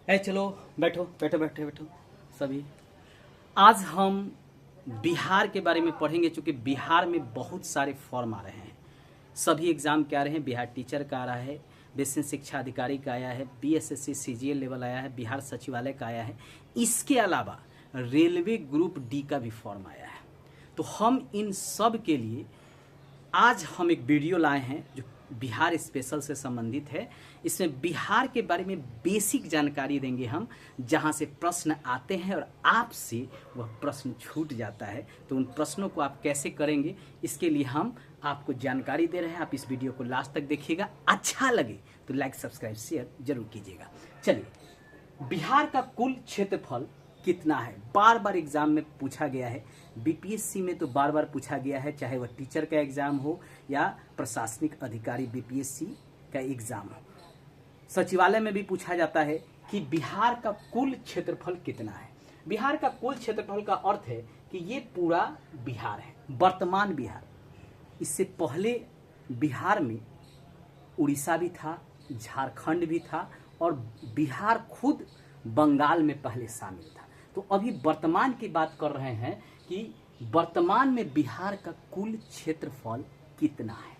चलो बैठो बैठो बैठो बैठो सभी। आज हम बिहार के बारे में पढ़ेंगे, क्योंकि बिहार में बहुत सारे फॉर्म आ रहे हैं। सभी एग्जाम के आ रहे हैं। बिहार टीचर का आ रहा है, बेसिक शिक्षा अधिकारी का आया है, बीएसएससी सीजीएल लेवल आया है, बिहार सचिवालय का आया है। इसके अलावा रेलवे ग्रुप डी का भी फॉर्म आया है। तो हम इन सब के लिए आज हम एक वीडियो लाए हैं जो बिहार स्पेशल से संबंधित है। इसमें बिहार के बारे में बेसिक जानकारी देंगे हम, जहां से प्रश्न आते हैं और आपसे वह प्रश्न छूट जाता है। तो उन प्रश्नों को आप कैसे करेंगे, इसके लिए हम आपको जानकारी दे रहे हैं। आप इस वीडियो को लास्ट तक देखिएगा। अच्छा लगे तो लाइक सब्सक्राइब शेयर जरूर कीजिएगा। चलिए, बिहार का कुल क्षेत्रफल कितना है? बार बार एग्जाम में पूछा गया है। बीपीएससी में तो बार बार पूछा गया है, चाहे वह टीचर का एग्जाम हो या प्रशासनिक अधिकारी बीपीएससी का एग्जाम हो। सचिवालय में भी पूछा जाता है कि बिहार का कुल क्षेत्रफल कितना है। बिहार का कुल क्षेत्रफल का अर्थ है कि ये पूरा बिहार है, वर्तमान बिहार। इससे पहले बिहार में उड़ीसा भी था, झारखंड भी था और बिहार खुद बंगाल में पहले शामिल था। तो अभी वर्तमान की बात कर रहे हैं कि वर्तमान में बिहार का कुल क्षेत्रफल कितना है।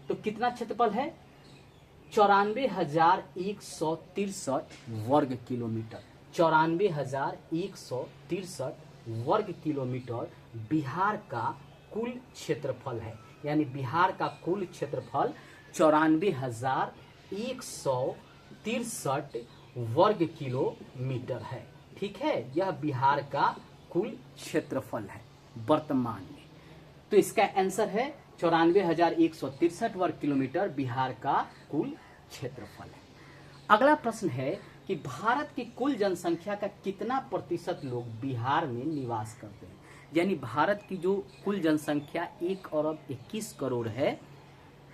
तो कितना क्षेत्रफल है? 94,163 वर्ग किलोमीटर। 94,163 वर्ग किलोमीटर बिहार का कुल क्षेत्रफल है। यानी बिहार का कुल क्षेत्रफल 94,163 वर्ग किलोमीटर है। ठीक है, यह बिहार का कुल क्षेत्रफल है वर्तमान में। तो इसका आंसर है 94,163 वर्ग किलोमीटर बिहार का कुल क्षेत्रफल है। अगला प्रश्न है कि भारत की कुल जनसंख्या का कितना प्रतिशत लोग बिहार में निवास करते हैं। यानी भारत की जो कुल जनसंख्या 1,21,00,00,000 है,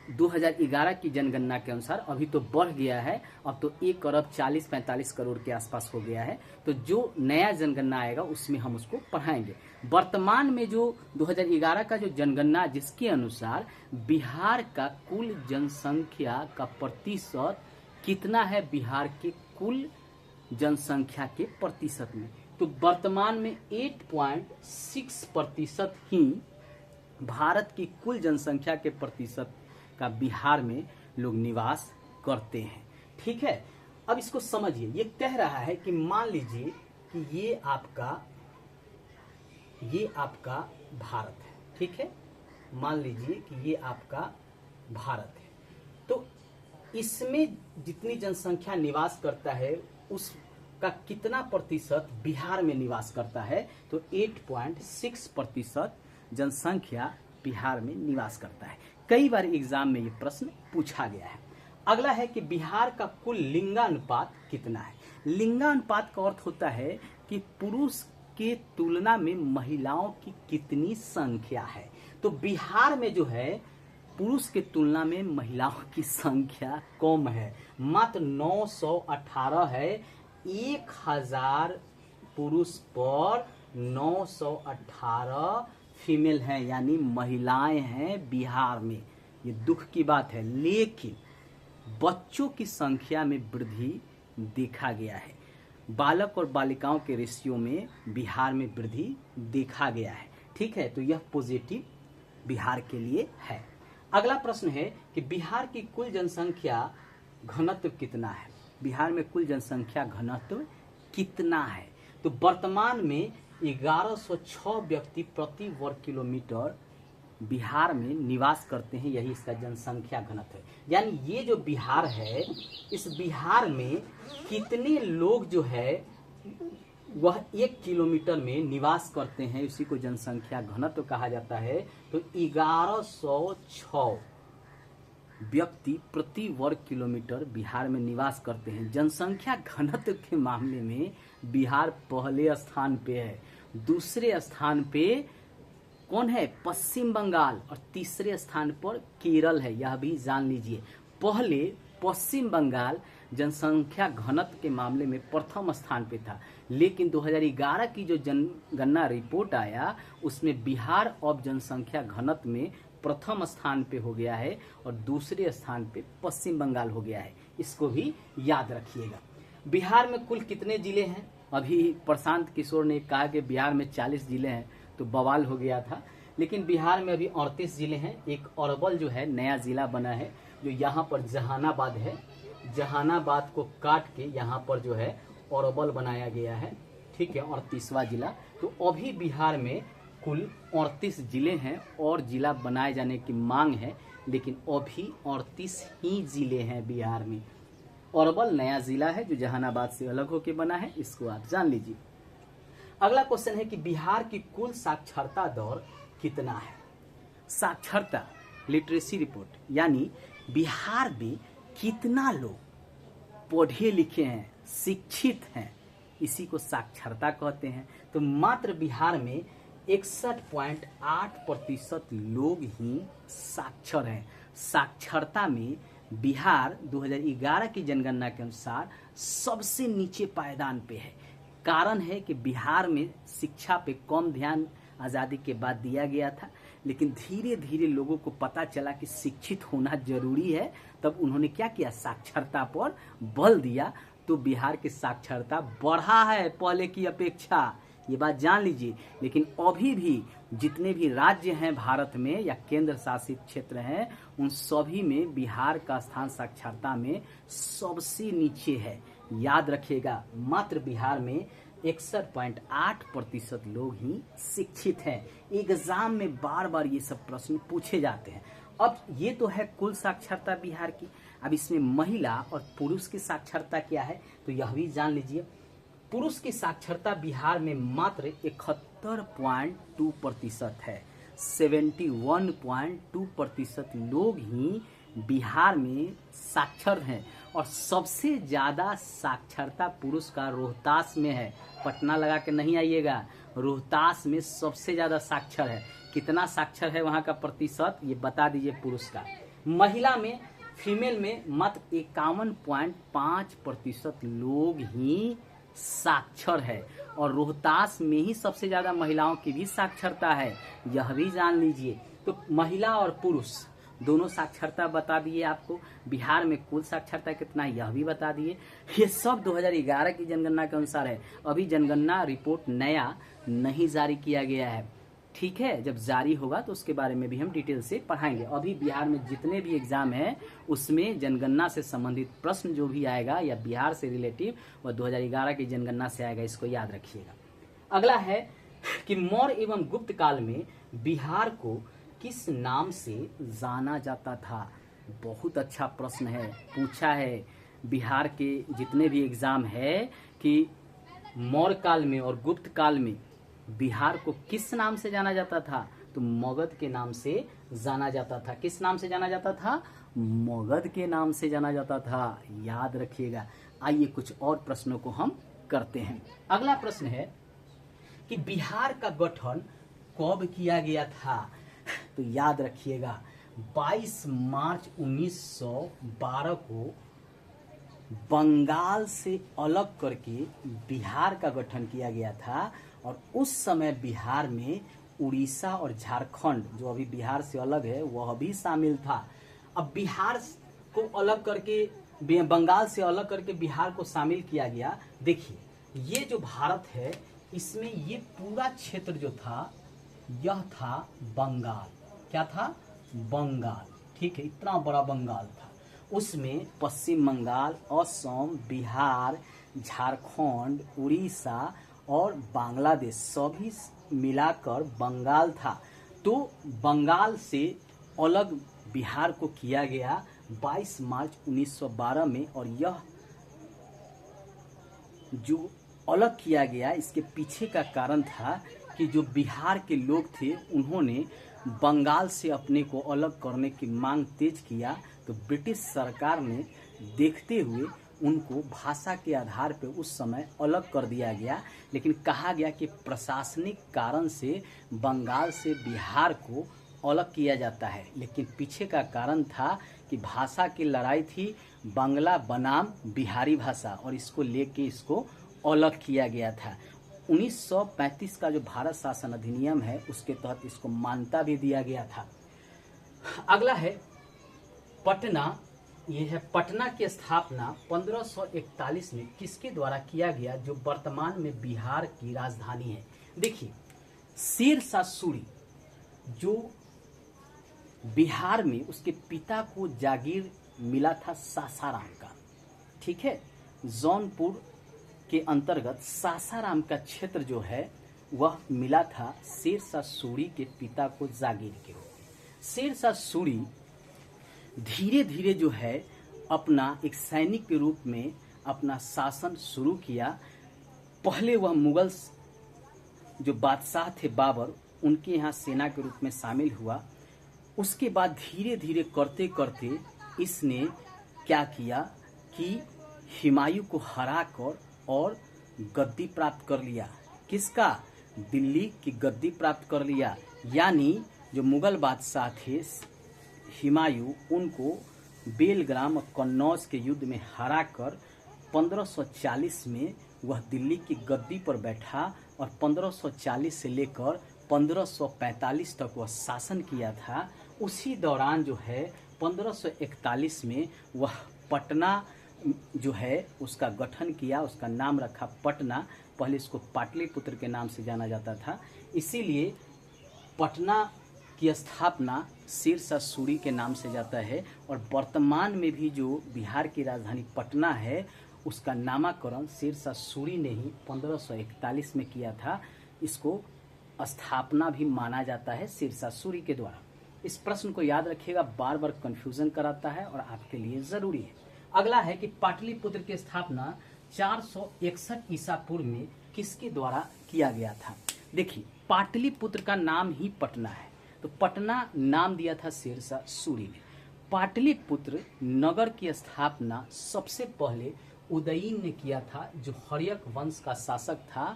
2011 की जनगणना के अनुसार अभी तो बढ़ गया है, अब तो 1,40,45,00,000 के आसपास हो गया है। तो जो नया जनगणना आएगा उसमें हम उसको पढ़ाएंगे। वर्तमान में जो 2011 का जो जनगणना, जिसके अनुसार बिहार का कुल जनसंख्या का प्रतिशत कितना है बिहार के कुल जनसंख्या के प्रतिशत में, तो वर्तमान में 8.6% ही भारत की कुल जनसंख्या के प्रतिशत का बिहार में लोग निवास करते हैं। ठीक है, अब इसको समझिए। ये कह रहा है कि मान लीजिए कि ये आपका भारत है। ठीक है, मान लीजिए कि ये आपका भारत है। तो इसमें जितनी जनसंख्या निवास करता है उसका कितना प्रतिशत बिहार में निवास करता है? तो 8.6% जनसंख्या बिहार में निवास करता है। कई बार एग्जाम में ये प्रश्न पूछा गया है। अगला है कि बिहार का कुल लिंगानुपात कितना है। लिंगानुपात का अर्थ होता है कि पुरुष के तुलना में महिलाओं की कितनी संख्या है। तो बिहार में जो है पुरुष के तुलना में महिलाओं की संख्या कम है, मात्र 918 है। 1000 पुरुष पर 918 फीमेल हैं, यानी महिलाएं हैं बिहार में। ये दुख की बात है, लेकिन बच्चों की संख्या में वृद्धि देखा गया है। बालक और बालिकाओं के रेशियो में बिहार में वृद्धि देखा गया है। ठीक है, तो यह पॉजिटिव बिहार के लिए है। अगला प्रश्न है कि बिहार की कुल जनसंख्या घनत्व कितना है। बिहार में कुल जनसंख्या घनत्व कितना है? तो वर्तमान में 1106 व्यक्ति प्रति वर्ग किलोमीटर बिहार में निवास करते हैं। यही इसका जनसंख्या घनत्व है। यानी ये जो बिहार है, इस बिहार में कितने लोग जो है वह 1 किलोमीटर में निवास करते हैं, उसी को जनसंख्या घनत्व कहा जाता है। तो 1106 व्यक्ति प्रति वर्ग किलोमीटर बिहार में निवास करते हैं। जनसंख्या घनत्व के मामले में बिहार पहले स्थान पे है। दूसरे स्थान पे कौन है? पश्चिम बंगाल। और तीसरे स्थान पर केरल है, यह भी जान लीजिए। पहले पश्चिम बंगाल जनसंख्या घनत्व के मामले में प्रथम स्थान पे था, लेकिन 2011 की जो जनगणना रिपोर्ट आया उसमें बिहार अब जनसंख्या घनत्व में प्रथम स्थान पे हो गया है और दूसरे स्थान पे पश्चिम बंगाल हो गया है। इसको भी याद रखिएगा। बिहार में कुल कितने जिले हैं? अभी प्रशांत किशोर ने कहा कि बिहार में 40 जिले हैं, तो बवाल हो गया था। लेकिन बिहार में अभी 38 जिले हैं। एक अरवल जो है नया जिला बना है, जो यहाँ पर जहानाबाद है। जहानाबाद को काट के यहाँ पर जो है अरवल बनाया गया है, ठीक है, 38वां जिला। तो अभी बिहार में कुल 38 जिले हैं और जिला बनाए जाने की मांग है, लेकिन अभी 38 ही जिले हैं बिहार में। अरवल नया जिला है जो जहानाबाद से अलग होकर बना है, इसको आप जान लीजिए। अगला क्वेश्चन है कि बिहार की कुल साक्षरता दर कितना है? साक्षरता, लिटरेसी रिपोर्ट, यानी बिहार में कितना लोग पढ़े लिखे हैं, शिक्षित हैं, इसी को साक्षरता कहते हैं। तो मात्र बिहार में 61.8% लोग ही साक्षर हैं। साक्षरता में बिहार 2011 की जनगणना के अनुसार सबसे नीचे पायदान पे है। कारण है कि बिहार में शिक्षा पे कम ध्यान आज़ादी के बाद दिया गया था, लेकिन धीरे धीरे लोगों को पता चला कि शिक्षित होना जरूरी है, तब उन्होंने क्या किया, साक्षरता पर बल दिया। तो बिहार की साक्षरता बढ़ा है पहले की अपेक्षा, ये बात जान लीजिए। लेकिन अभी भी जितने भी राज्य हैं भारत में या केंद्र शासित क्षेत्र हैं, उन सभी में बिहार का स्थान साक्षरता में सबसे नीचे है। याद रखिएगा, मात्र बिहार में 61.8% लोग ही शिक्षित हैं। एग्जाम में बार बार ये सब प्रश्न पूछे जाते हैं। अब ये तो है कुल साक्षरता बिहार की। अब इसमें महिला और पुरुष की साक्षरता क्या है, तो यह भी जान लीजिए। पुरुष की साक्षरता बिहार में मात्र 71.2% है। 71.2% लोग ही बिहार में साक्षर हैं। और सबसे ज्यादा साक्षरता पुरुष का रोहतास में है। पटना लगा के नहीं आइएगा, रोहतास में सबसे ज्यादा साक्षर है। कितना साक्षर है वहां का प्रतिशत, ये बता दीजिए पुरुष का। महिला में, फीमेल में मात्र 51.5% लोग ही साक्षर है। और रोहतास में ही सबसे ज्यादा महिलाओं की भी साक्षरता है, यह भी जान लीजिए। तो महिला और पुरुष दोनों साक्षरता बता दिए आपको। बिहार में कुल साक्षरता कितना है यह भी बता दिए। ये सब 2011 की जनगणना के अनुसार है। अभी जनगणना रिपोर्ट नया नहीं जारी किया गया है, ठीक है। जब जारी होगा तो उसके बारे में भी हम डिटेल से पढ़ाएंगे। अभी बिहार में जितने भी एग्जाम है उसमें जनगणना से संबंधित प्रश्न जो भी आएगा या बिहार से रिलेटिव, वह 2011 की जनगणना से आएगा, इसको याद रखिएगा। अगला है कि मौर्य एवं गुप्त काल में बिहार को किस नाम से जाना जाता था? बहुत अच्छा प्रश्न है, पूछा है। बिहार के जितने भी एग्जाम है कि मौर्य काल में और गुप्त काल में बिहार को किस नाम से जाना जाता था, तो मगध के नाम से जाना जाता था। किस नाम से जाना जाता था? मगध के नाम से जाना जाता था, याद रखिएगा। आइए कुछ और प्रश्नों को हम करते हैं। अगला प्रश्न है कि बिहार का गठन कब किया गया था? तो याद रखिएगा 22 मार्च 1912 को बंगाल से अलग करके बिहार का गठन किया गया था। और उस समय बिहार में उड़ीसा और झारखंड, जो अभी बिहार से अलग है, वह भी शामिल था। अब बिहार को अलग करके, बंगाल से अलग करके बिहार को शामिल किया गया। देखिए, ये जो भारत है इसमें ये पूरा क्षेत्र जो था यह था बंगाल। क्या था? बंगाल, ठीक है। इतना बड़ा बंगाल था। उसमें पश्चिम बंगाल, असम, बिहार, झारखंड, उड़ीसा और बांग्लादेश सभी मिलाकर बंगाल था। तो बंगाल से अलग बिहार को किया गया 22 मार्च 1912 में। और यह जो अलग किया गया, इसके पीछे का कारण था कि जो बिहार के लोग थे उन्होंने बंगाल से अपने को अलग करने की मांग तेज किया। तो ब्रिटिश सरकार ने देखते हुए उनको भाषा के आधार पर उस समय अलग कर दिया गया। लेकिन कहा गया कि प्रशासनिक कारण से बंगाल से बिहार को अलग किया जाता है। लेकिन पीछे का कारण था कि भाषा की लड़ाई थी, बांग्ला बनाम बिहारी भाषा, और इसको लेके इसको अलग किया गया था। 1935 का जो भारत शासन अधिनियम है उसके तहत इसको मान्यता भी दिया गया था। अगला है पटना ये है पटना की स्थापना 1541 में किसके द्वारा किया गया, जो वर्तमान में बिहार की राजधानी है। देखिए, शेर शाह सूरी जो बिहार में उसके पिता को जागीर मिला था सासाराम का, ठीक है, जौनपुर के अंतर्गत सासाराम का क्षेत्र जो है वह मिला था शेर शाह सूरी के पिता को जागीर के रूप में। शेर शाह सूरी धीरे धीरे जो है अपना एक सैनिक के रूप में अपना शासन शुरू किया। पहले वह मुगल जो बादशाह थे बाबर, उनके यहाँ सेना के रूप में शामिल हुआ। उसके बाद धीरे धीरे करते करते इसने क्या किया कि हुमायूं को हराकर और गद्दी प्राप्त कर लिया। किसका? दिल्ली की गद्दी प्राप्त कर लिया। यानी जो मुगल बादशाह थे हुमायूं, उनको बेलग्राम और कन्नौज के युद्ध में हराकर 1540 में वह दिल्ली की गद्दी पर बैठा और 1540 से लेकर 1545 तक वह शासन किया था। उसी दौरान जो है 1541 में वह पटना जो है उसका गठन किया, उसका नाम रखा पटना। पहले इसको पाटलिपुत्र के नाम से जाना जाता था, इसीलिए पटना की स्थापना शेर शाह सूरी के नाम से जाता है। और वर्तमान में भी जो बिहार की राजधानी पटना है उसका नामकरण शेर शाह सूरी ने ही 1541 में किया था। इसको स्थापना भी माना जाता है शेर शाह सूरी के द्वारा। इस प्रश्न को याद रखिएगा, बार बार कंफ्यूजन कराता है और आपके लिए जरूरी है। अगला है कि पाटलिपुत्र की स्थापना 461 ईसा पूर्व में किसके द्वारा किया गया था। देखिए, पाटलिपुत्र का नाम ही पटना है, तो पटना नाम दिया था शेर शाह सूरी ने। पाटलिपुत्र नगर की स्थापना सबसे पहले उदयीन ने किया था, जो हर्यक वंश का शासक था,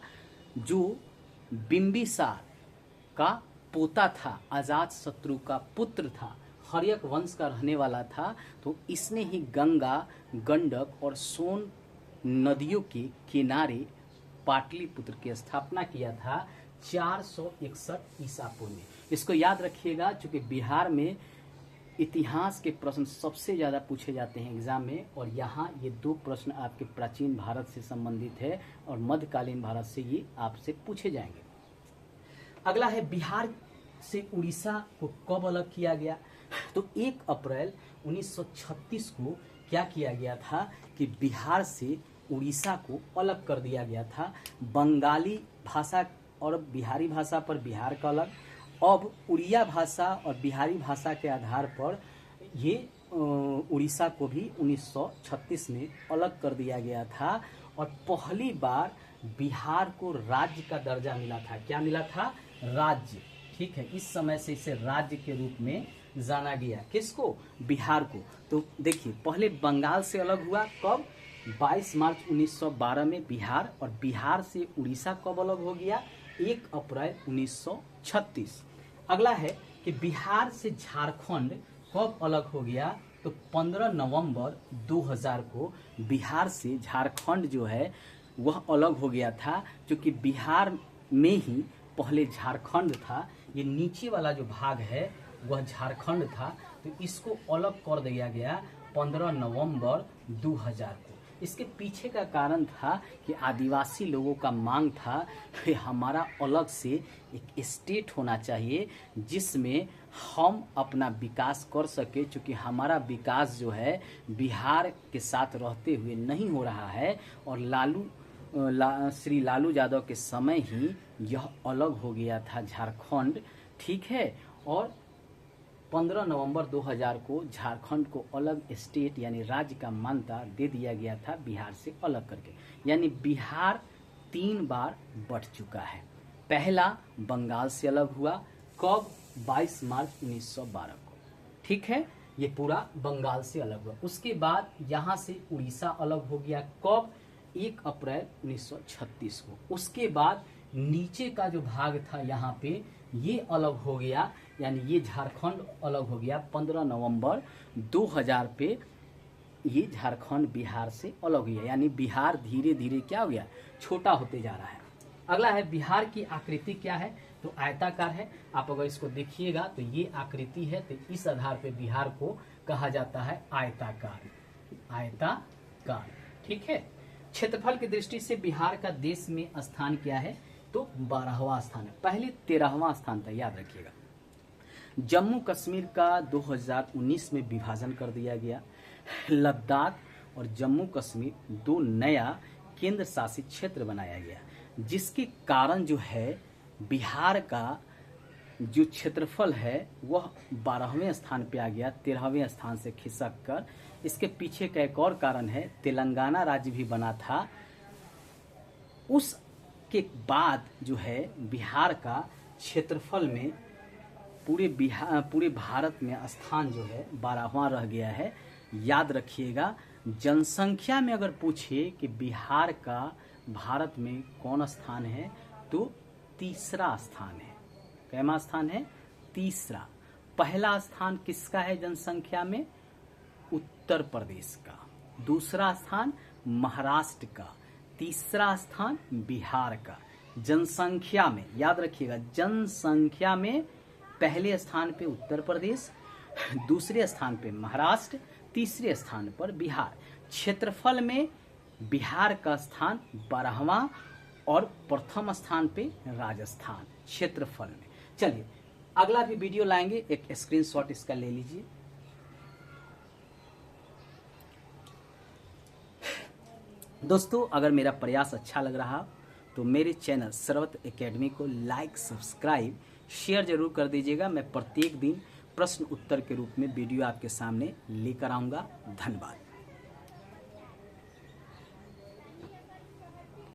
जो बिंबिसार का पोता था, अजात शत्रु का पुत्र था, हर्यक वंश का रहने वाला था। तो इसने ही गंगा, गंडक और सोन नदियों के किनारे पाटलिपुत्र की स्थापना किया था 461 ईसा पूर्व में। इसको याद रखिएगा, चूंकि बिहार में इतिहास के प्रश्न सबसे ज़्यादा पूछे जाते हैं एग्जाम में, और यहाँ ये दो प्रश्न आपके प्राचीन भारत से संबंधित है और मध्यकालीन भारत से ये आपसे पूछे जाएंगे। अगला है बिहार से उड़ीसा को कब अलग किया गया। तो 1 अप्रैल 1936 को क्या किया गया था कि बिहार से उड़ीसा को अलग कर दिया गया था। बंगाली भाषा और बिहारी भाषा पर बिहार का अलग, अब उड़िया भाषा और बिहारी भाषा के आधार पर ये उड़ीसा को भी 1936 में अलग कर दिया गया था। और पहली बार बिहार को राज्य का दर्जा मिला था। क्या मिला था? राज्य, ठीक है। इस समय से इसे राज्य के रूप में जाना गया। किसको? बिहार को। तो देखिए, पहले बंगाल से अलग हुआ कब? 22 मार्च 1912 में बिहार, और बिहार से उड़ीसा कब अलग हो गया? 1 अप्रैल 1936। अगला है कि बिहार से झारखंड कब अलग हो गया। तो 15 नवंबर 2000 को बिहार से झारखंड जो है वह अलग हो गया था, क्योंकि बिहार में ही पहले झारखंड था। ये नीचे वाला जो भाग है वह झारखंड था, तो इसको अलग कर दिया गया 15 नवंबर 2000 को। इसके पीछे का कारण था कि आदिवासी लोगों का मांग था कि हमारा अलग से एक स्टेट होना चाहिए जिसमें हम अपना विकास कर सके, क्योंकि हमारा विकास जो है बिहार के साथ रहते हुए नहीं हो रहा है। और श्री लालू यादव के समय ही यह अलग हो गया था झारखंड, ठीक है। और 15 नवंबर 2000 को झारखंड को अलग स्टेट यानी राज्य का मान्यता दे दिया गया था बिहार से अलग करके। यानी बिहार 3 बार बढ़ चुका है। पहला बंगाल से अलग हुआ कब? 22 मार्च 1912 को, ठीक है। ये पूरा बंगाल से अलग हुआ। उसके बाद यहाँ से उड़ीसा अलग हो गया कब? 1 अप्रैल 1936 को। उसके बाद नीचे का जो भाग था यहाँ पे ये अलग हो गया, यानी ये झारखंड अलग हो गया 15 नवंबर 2000 पे। ये झारखंड बिहार से अलग हो गया, यानी बिहार धीरे धीरे क्या हो गया? छोटा होते जा रहा है। अगला है बिहार की आकृति क्या है। तो आयताकार है। आप अगर इसको देखिएगा तो ये आकृति है, तो इस आधार पे बिहार को कहा जाता है आयताकार, आयताकार। ठीक है। क्षेत्रफल की दृष्टि से बिहार का देश में स्थान क्या है? तो 12वां स्थान है। पहले 13वां स्थान था, याद रखिएगा। जम्मू कश्मीर का 2019 में विभाजन कर दिया गया। लद्दाख और जम्मू कश्मीर दो नया केंद्र शासित क्षेत्र बनाया गया, जिसके कारण जो है बिहार का जो क्षेत्रफल है वह 12वें स्थान पे आ गया, 13वें स्थान से खिसक कर। इसके पीछे का एक और कारण है, तेलंगाना राज्य भी बना था, उसके बाद जो है बिहार का क्षेत्रफल में पूरे भारत में स्थान जो है 12वां रह गया है। याद रखिएगा, जनसंख्या में अगर पूछे कि बिहार का भारत में कौन स्थान है, तो तीसरा स्थान है। कैमा स्थान है? तीसरा। पहला स्थान किसका है जनसंख्या में? उत्तर प्रदेश का। दूसरा स्थान महाराष्ट्र का। तीसरा स्थान बिहार का। जनसंख्या में याद रखिएगा, जनसंख्या में पहले स्थान पे उत्तर प्रदेश, दूसरे स्थान पे महाराष्ट्र, तीसरे स्थान पर बिहार। क्षेत्रफल में बिहार का स्थान 12वां और प्रथम स्थान पे राजस्थान क्षेत्रफल में। चलिए अगला भी वीडियो लाएंगे, एक स्क्रीनशॉट इसका ले लीजिए। दोस्तों, अगर मेरा प्रयास अच्छा लग रहा तो मेरे चैनल सर्वत्र एकेडमी को लाइक, सब्सक्राइब, शेयर जरूर कर दीजिएगा। मैं प्रत्येक दिन प्रश्न उत्तर के रूप में वीडियो आपके सामने लेकर आऊँगा। धन्यवाद।